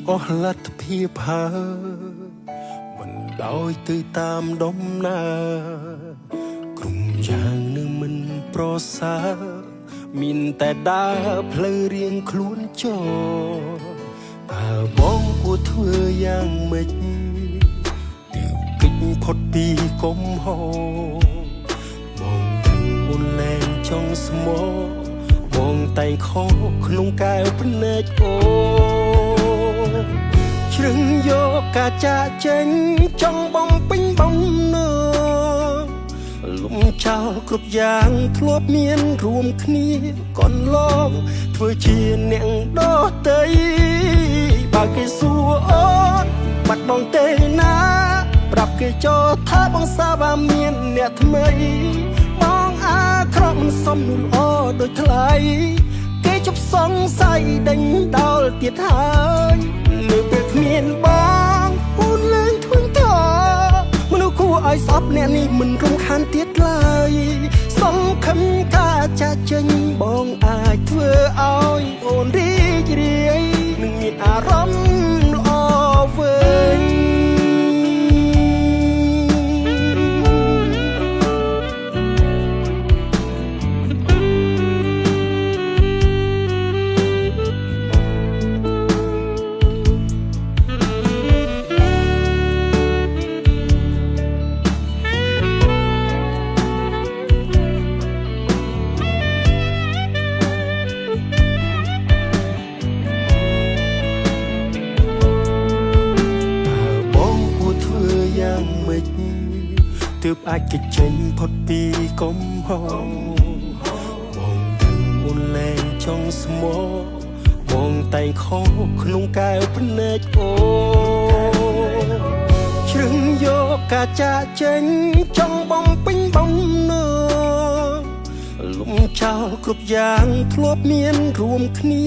អស់លទ្ធភាពហើយមិនដោយទៅតាមដំណើរក្រុមយ៉ាងនៅមិនប្រសើរមានតែដើរផ្លូវរៀងខ្លួនចោតើបងគួរធ្វើយ៉ាងម៉េចទើបគេចផុតពីកំហុសបងដឹងអូនលែងចង់ស្មោបងតែងខកក្នុងកែវភ្នែកអូជ្រឹងយកការចាក់ចេញចង់បំពេញបំណងលំចោលគ្រប់យ៉ាងធ្លាប់មានរួមគ្នាកន្លងធ្វើជាអ្នកដទៃបើគេសួរអូនបាត់បងទេណាប្រាប់គេចោលថាបងសាវ៉ាមានអ្នកថ្មីបងអាក្រក់មិនសមនោះល្អដូចថ្លៃគេជប់សង្ស័យដេញដោលទៀតហើយនៅពេលគ្មានបងអូនលែងធ្វើតមនុស្សគួរឲ្យស្អប់អ្នកនេះមិនរំខានទៀតឡើយសង្ឃឹមការចាក់ចេញបងអាចធ្វើឲ្យអូនរីករាយនឹងមានអារម្មណ៍ល្អវិញទើបអាចគេចេញផុតពីកំហុសបងដឹងអូនលែងចង់ស្មោបងតែងខកក្នុងកែវភ្នែកអូជ្រឹងយកការចាក់ចេញចង់បំពេញបំណងលំចោលគ្រប់យ៉ាងធ្លាប់មានរួមគ្នា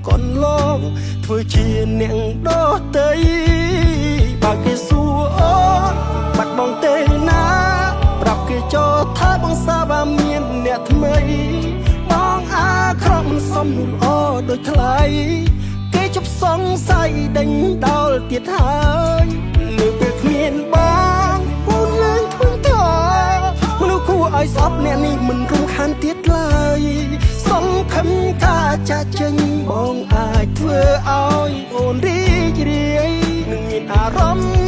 កន្លងធ្វើជាអ្នកដទៃបើគេសួរអូនបាត់បងទេណាប្រាប់គេចោលថាបងសាវ៉ាមានអ្នកថ្មីបងអាក្រក់មិនសមនោះល្អដូចថ្លៃគេជប់សង្ស័យដេញដោលទៀតហើយនៅពេលគ្មានបងអូនលែងធ្វើតមនុស្សគួរឲ្យស្អប់អ្នកនេះមិនរំខានទៀតឡើយសង្ឃឹមការចាក់ចេញបងអាចធ្វើឲ្យអូនរីករាយនឹងមានអារម្មណ៍